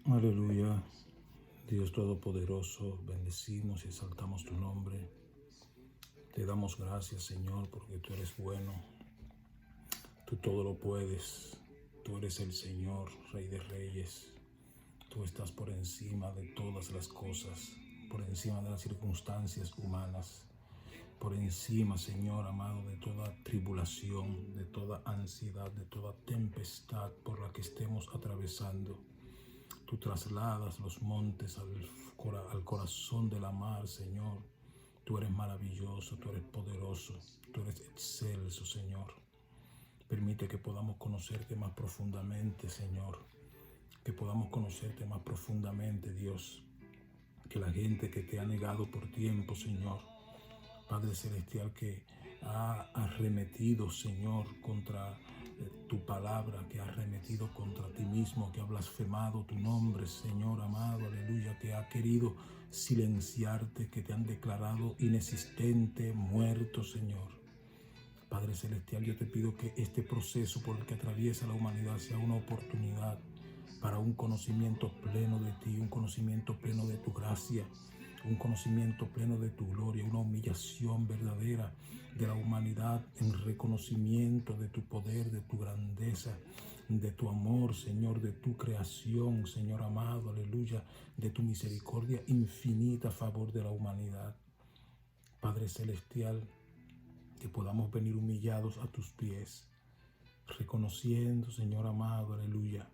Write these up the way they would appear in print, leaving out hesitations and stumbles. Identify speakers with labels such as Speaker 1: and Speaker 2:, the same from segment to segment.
Speaker 1: Aleluya, Dios Todopoderoso, bendecimos y exaltamos tu nombre. Te damos gracias, Señor, porque tú eres bueno, tú todo lo puedes, tú eres el Señor, Rey de Reyes. Tú estás por encima de todas las cosas, por encima de las circunstancias humanas, por encima, Señor amado, de toda tribulación, de toda ansiedad, de toda tempestad por la que estemos atravesando. Tú trasladas los montes al corazón de la mar, Señor. Tú eres maravilloso, tú eres poderoso, tú eres excelso, Señor. Permite que podamos conocerte más profundamente, Señor. Que podamos conocerte más profundamente, Dios. Que la gente que te ha negado por tiempo, Señor, Padre Celestial, que ha arremetido, Señor, contra tu palabra, que ha arremetido contra ti mismo, que ha blasfemado tu nombre, Señor amado, aleluya, que ha querido silenciarte, que te han declarado inexistente, muerto, Señor. Padre Celestial, yo te pido que este proceso por el que atraviesa la humanidad sea una oportunidad para un conocimiento pleno de ti, un conocimiento pleno de tu gracia, un conocimiento pleno de tu gloria, una humillación verdadera de la humanidad en reconocimiento de tu poder, de tu grandeza, de tu amor, Señor, de tu creación, Señor amado, aleluya, de tu misericordia infinita a favor de la humanidad. Padre Celestial, que podamos venir humillados a tus pies, reconociendo, Señor amado, aleluya,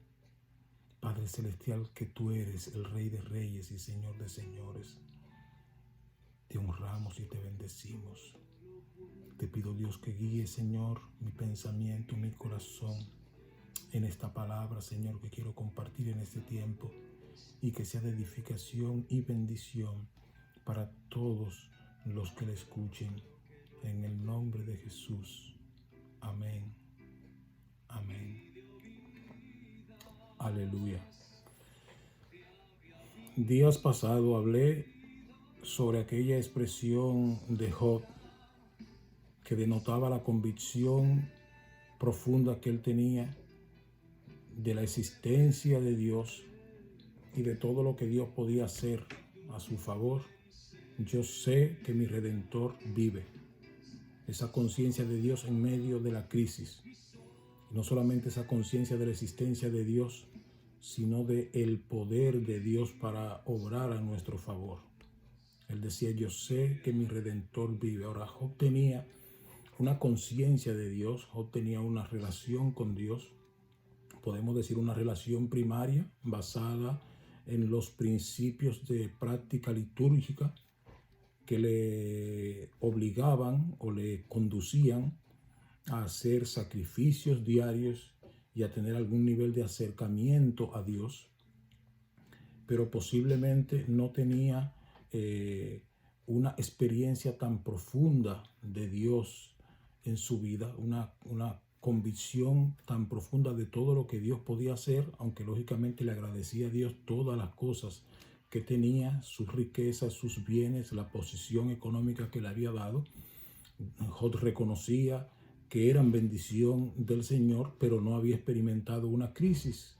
Speaker 1: Padre Celestial, que tú eres el Rey de Reyes y Señor de Señores. Te honramos y te bendecimos. Te pido, Dios, que guíe, Señor, mi pensamiento, mi corazón en esta palabra, Señor, que quiero compartir en este tiempo y que sea de edificación y bendición para todos los que le escuchen. En el nombre de Jesús. Amén. Amén. Aleluya. Días pasados hablé sobre aquella expresión de Job que denotaba la convicción profunda que él tenía de la existencia de Dios y de todo lo que Dios podía hacer a su favor. Yo sé que mi Redentor vive. Esa conciencia de Dios en medio de la crisis. Y no solamente esa conciencia de la existencia de Dios, sino de el poder de Dios para obrar a nuestro favor. Él decía, yo sé que mi Redentor vive. Ahora, Job tenía una conciencia de Dios, Job tenía una relación con Dios, podemos decir una relación primaria basada en los principios de práctica litúrgica que le obligaban o le conducían a hacer sacrificios diarios y a tener algún nivel de acercamiento a Dios, pero posiblemente no tenía una experiencia tan profunda de Dios en su vida, una convicción tan profunda de todo lo que Dios podía hacer, aunque lógicamente le agradecía a Dios todas las cosas que tenía, sus riquezas, sus bienes, la posición económica que le había dado. Job reconocía que eran bendición del Señor, pero no había experimentado una crisis.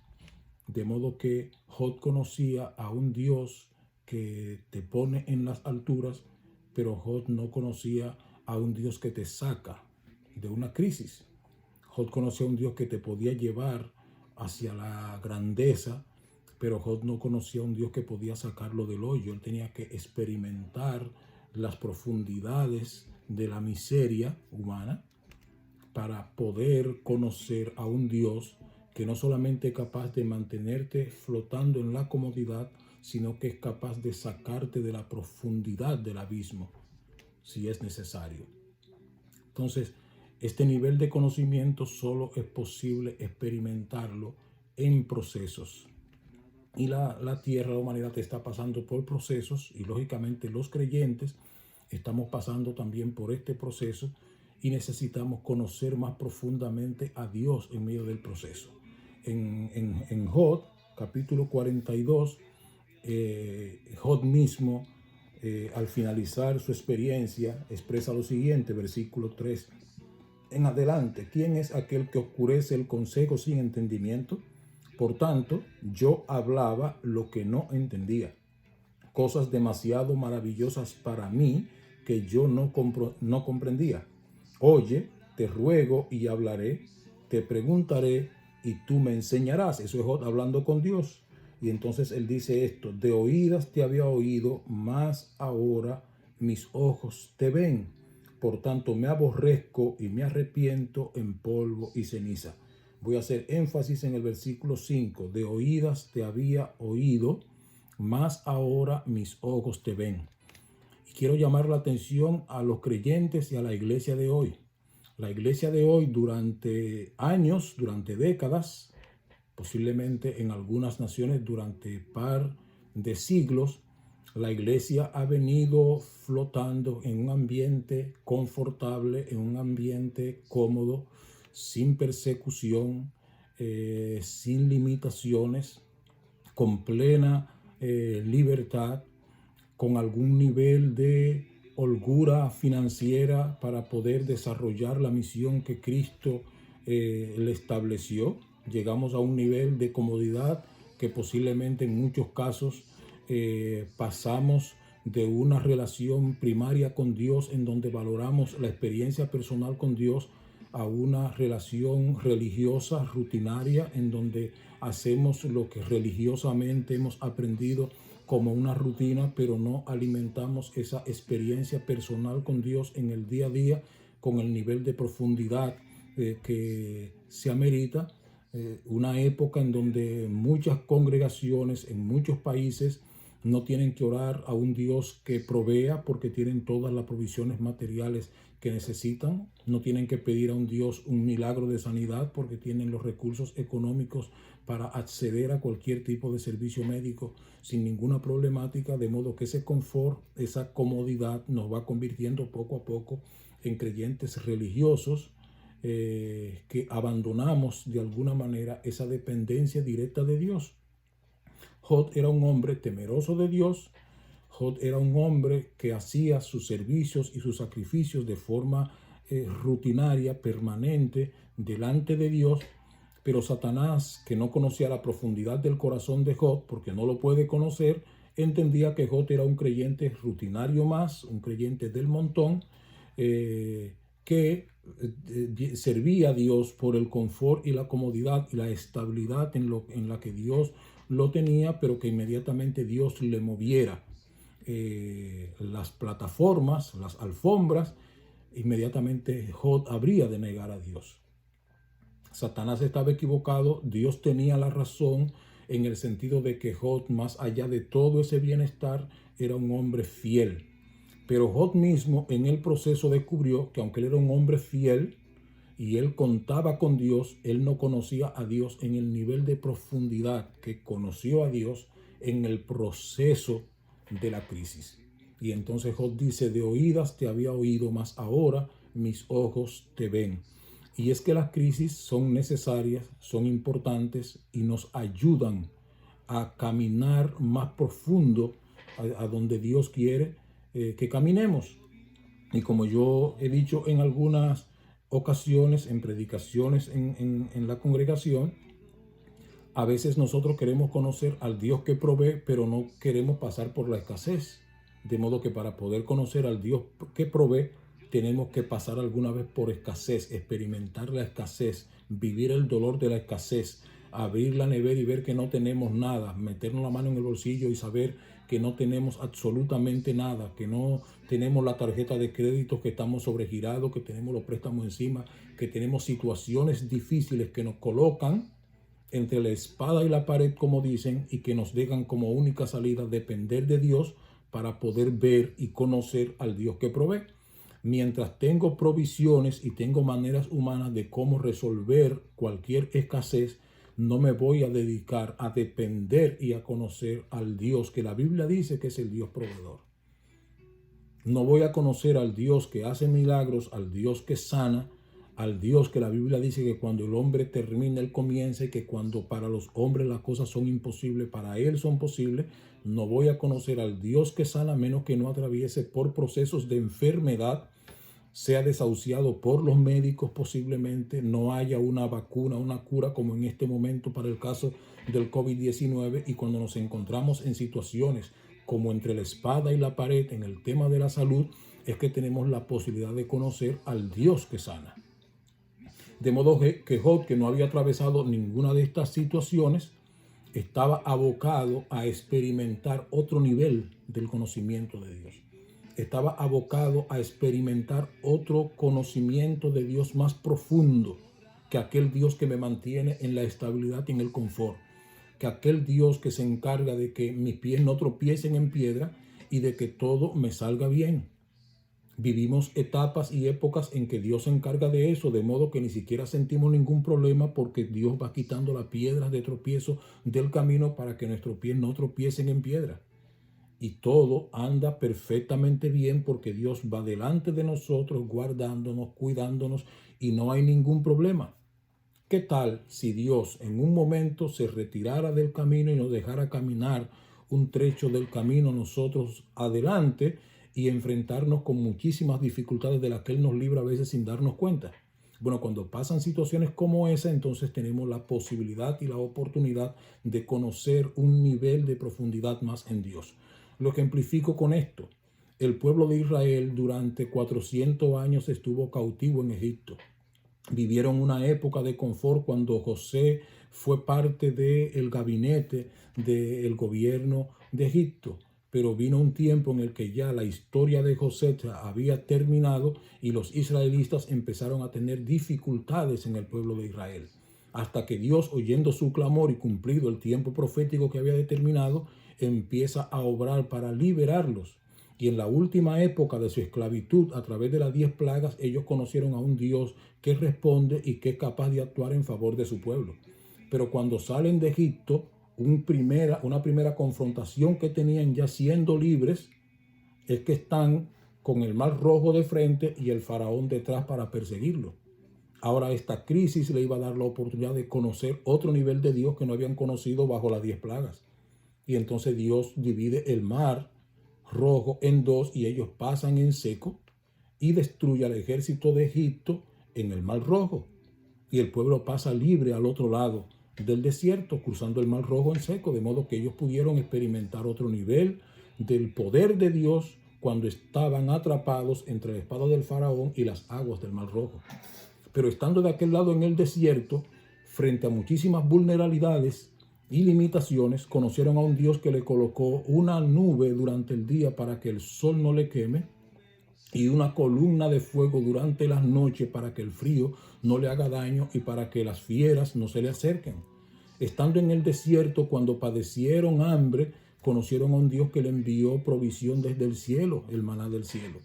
Speaker 1: De modo que Job conocía a un Dios que te pone en las alturas, pero Job no conocía a un Dios que te saca de una crisis. Job conocía a un Dios que te podía llevar hacia la grandeza, pero Job no conocía a un Dios que podía sacarlo del hoyo. Él tenía que experimentar las profundidades de la miseria humana para poder conocer a un Dios que no solamente es capaz de mantenerte flotando en la comodidad, sino que es capaz de sacarte de la profundidad del abismo, si es necesario. Entonces, este nivel de conocimiento solo es posible experimentarlo en procesos. Y la tierra, la humanidad está pasando por procesos y lógicamente los creyentes estamos pasando también por este proceso y necesitamos conocer más profundamente a Dios en medio del proceso. En Job, capítulo 42, Job mismo, al finalizar su experiencia, expresa lo siguiente, versículo 3 en adelante. ¿Quién es aquel que oscurece el consejo sin entendimiento? Por tanto, yo hablaba lo que no entendía, cosas demasiado maravillosas para mí que yo no comprendía. Oye, te ruego y hablaré, te preguntaré y tú me enseñarás. Eso es Job hablando con Dios. Y entonces él dice esto: de oídas te había oído, mas ahora mis ojos te ven. Por tanto me aborrezco y me arrepiento en polvo y ceniza. Voy a hacer énfasis en el versículo 5. De oídas te había oído, mas ahora mis ojos te ven. Y quiero llamar la atención a los creyentes y a la iglesia de hoy. La iglesia de hoy durante años, durante décadas, posiblemente en algunas naciones durante par de siglos, la iglesia ha venido flotando en un ambiente confortable, en un ambiente cómodo, sin persecución, sin limitaciones, con plena libertad, con algún nivel de holgura financiera para poder desarrollar la misión que Cristo le estableció. Llegamos a un nivel de comodidad que posiblemente en muchos casos pasamos de una relación primaria con Dios en donde valoramos la experiencia personal con Dios a una relación religiosa rutinaria en donde hacemos lo que religiosamente hemos aprendido como una rutina, pero no alimentamos esa experiencia personal con Dios en el día a día con el nivel de profundidad que se amerita. Una época en donde muchas congregaciones en muchos países no tienen que orar a un Dios que provea porque tienen todas las provisiones materiales que necesitan. No tienen que pedir a un Dios un milagro de sanidad porque tienen los recursos económicos para acceder a cualquier tipo de servicio médico sin ninguna problemática, de modo que ese confort, esa comodidad nos va convirtiendo poco a poco en creyentes religiosos que abandonamos de alguna manera esa dependencia directa de Dios. Job era un hombre temeroso de Dios. Job era un hombre que hacía sus servicios y sus sacrificios de forma rutinaria, permanente, delante de Dios. Pero Satanás, que no conocía la profundidad del corazón de Job, porque no lo puede conocer, entendía que Job era un creyente rutinario más, un creyente del montón, que servía a Dios por el confort y la comodidad y la estabilidad en la que Dios lo tenía, pero que inmediatamente Dios le moviera las plataformas, las alfombras, inmediatamente Job habría de negar a Dios. Satanás estaba equivocado, Dios tenía la razón en el sentido de que Job, más allá de todo ese bienestar, era un hombre fiel. Pero Job mismo en el proceso descubrió que aunque él era un hombre fiel y él contaba con Dios, él no conocía a Dios en el nivel de profundidad que conoció a Dios en el proceso de la crisis. Y entonces Job dice: de oídas te había oído, mas ahora mis ojos te ven. Y es que las crisis son necesarias, son importantes y nos ayudan a caminar más profundo a donde Dios quiere que caminemos. Y como yo he dicho en algunas ocasiones, en predicaciones en la congregación, a veces nosotros queremos conocer al Dios que provee, pero no queremos pasar por la escasez. De modo que para poder conocer al Dios que provee, tenemos que pasar alguna vez por escasez, experimentar la escasez, vivir el dolor de la escasez, abrir la nevera y ver que no tenemos nada, meternos la mano en el bolsillo y saber que no tenemos absolutamente nada, que no tenemos la tarjeta de crédito, que estamos sobregirados, que tenemos los préstamos encima, que tenemos situaciones difíciles que nos colocan entre la espada y la pared, como dicen, y que nos dejan como única salida depender de Dios para poder ver y conocer al Dios que provee. Mientras tengo provisiones y tengo maneras humanas de cómo resolver cualquier escasez, no me voy a dedicar a depender y a conocer al Dios que la Biblia dice que es el Dios proveedor. No voy a conocer al Dios que hace milagros, al Dios que sana, al Dios que la Biblia dice que cuando el hombre termina, él comienza, y que cuando para los hombres las cosas son imposibles, para él son posibles. No voy a conocer al Dios que sana menos que no atraviese por procesos de enfermedad sea desahuciado por los médicos posiblemente, no haya una vacuna, una cura como en este momento para el caso del COVID-19, y cuando nos encontramos en situaciones como entre la espada y la pared en el tema de la salud, es que tenemos la posibilidad de conocer al Dios que sana. De modo que Job, que no había atravesado ninguna de estas situaciones, estaba abocado a experimentar otro nivel del conocimiento de Dios. Estaba abocado a experimentar otro conocimiento de Dios más profundo que aquel Dios que me mantiene en la estabilidad y en el confort, que aquel Dios que se encarga de que mis pies no tropiecen en piedra y de que todo me salga bien. Vivimos etapas y épocas en que Dios se encarga de eso, de modo que ni siquiera sentimos ningún problema porque Dios va quitando las piedras de tropiezo del camino para que nuestros pies no tropiecen en piedra. Y todo anda perfectamente bien porque Dios va delante de nosotros, guardándonos, cuidándonos, y no hay ningún problema. ¿Qué tal si Dios en un momento se retirara del camino y nos dejara caminar un trecho del camino nosotros adelante y enfrentarnos con muchísimas dificultades de las que Él nos libra a veces sin darnos cuenta? Bueno, cuando pasan situaciones como esa, entonces tenemos la posibilidad y la oportunidad de conocer un nivel de profundidad más en Dios. Lo ejemplifico con esto. El pueblo de Israel durante 400 años estuvo cautivo en Egipto. Vivieron una época de confort cuando José fue parte del gabinete del gobierno de Egipto. Pero vino un tiempo en el que ya la historia de José había terminado y los israelitas empezaron a tener dificultades en el pueblo de Israel. Hasta que Dios, oyendo su clamor y cumplido el tiempo profético que había determinado, empieza a obrar para liberarlos. Y en la última época de su esclavitud, a través de las 10 plagas, ellos conocieron a un Dios que responde y que es capaz de actuar en favor de su pueblo. Pero cuando salen de Egipto, una primera confrontación que tenían ya siendo libres es que están con el mar rojo de frente y el faraón detrás para perseguirlo. Ahora esta crisis le iba a dar la oportunidad de conocer otro nivel de Dios que no habían conocido bajo las 10 plagas. Y entonces Dios divide el mar rojo en dos y ellos pasan en seco y destruye al ejército de Egipto en el mar rojo. Y el pueblo pasa libre al otro lado del desierto, cruzando el mar rojo en seco, de modo que ellos pudieron experimentar otro nivel del poder de Dios cuando estaban atrapados entre la espada del faraón y las aguas del mar rojo. Pero estando de aquel lado en el desierto, frente a muchísimas vulnerabilidades y limitaciones, conocieron a un Dios que le colocó una nube durante el día para que el sol no le queme y una columna de fuego durante las noches para que el frío no le haga daño y para que las fieras no se le acerquen. Estando en el desierto, cuando padecieron hambre, conocieron a un Dios que le envió provisión desde el cielo, el maná del cielo.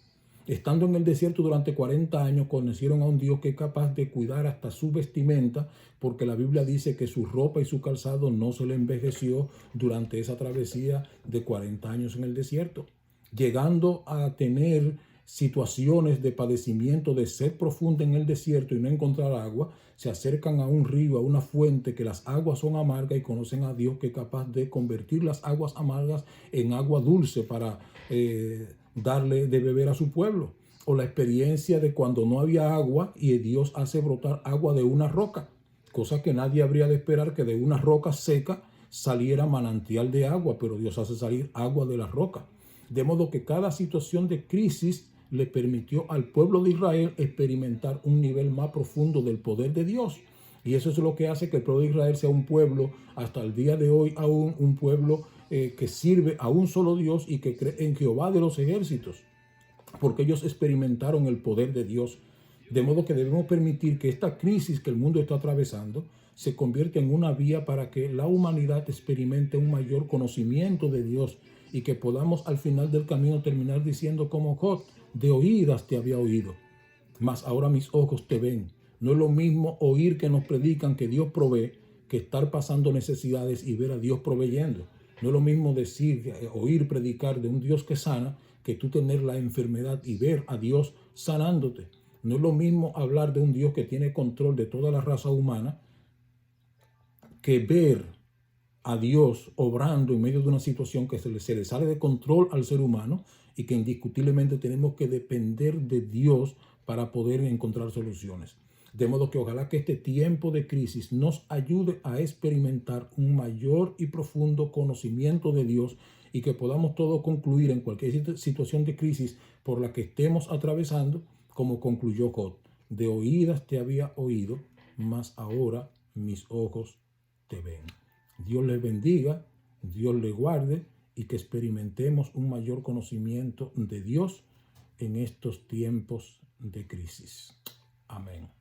Speaker 1: Estando en el desierto durante 40 años, conocieron a un Dios que es capaz de cuidar hasta su vestimenta, porque la Biblia dice que su ropa y su calzado no se le envejeció durante esa travesía de 40 años en el desierto. Llegando a tener situaciones de padecimiento, de sed profunda en el desierto y no encontrar agua, se acercan a un río, a una fuente que las aguas son amargas y conocen a Dios que es capaz de convertir las aguas amargas en agua dulce para darle de beber a su pueblo. O la experiencia de cuando no había agua y Dios hace brotar agua de una roca, cosa que nadie habría de esperar, que de una roca seca saliera manantial de agua, pero Dios hace salir agua de la roca. De modo que cada situación de crisis le permitió al pueblo de Israel experimentar un nivel más profundo del poder de Dios. Y eso es lo que hace que el pueblo de Israel sea un pueblo, hasta el día de hoy aún, un pueblo que sirve a un solo Dios y que cree en Jehová de los ejércitos, porque ellos experimentaron el poder de Dios. De modo que debemos permitir que esta crisis que el mundo está atravesando se convierta en una vía para que la humanidad experimente un mayor conocimiento de Dios y que podamos al final del camino terminar diciendo como Job: de oídas te había oído, mas ahora mis ojos te ven. No es lo mismo oír que nos predican que Dios provee que estar pasando necesidades y ver a Dios proveyendo. No es lo mismo decir, oír predicar de un Dios que sana, que tú tener la enfermedad y ver a Dios sanándote. No es lo mismo hablar de un Dios que tiene control de toda la raza humana que ver a Dios obrando en medio de una situación que se le sale de control al ser humano y que indiscutiblemente tenemos que depender de Dios para poder encontrar soluciones. De modo que ojalá que este tiempo de crisis nos ayude a experimentar un mayor y profundo conocimiento de Dios y que podamos todos concluir en cualquier situación de crisis por la que estemos atravesando, como concluyó Job: de oídas te había oído, mas ahora mis ojos te ven. Dios les bendiga, Dios les guarde y que experimentemos un mayor conocimiento de Dios en estos tiempos de crisis. Amén.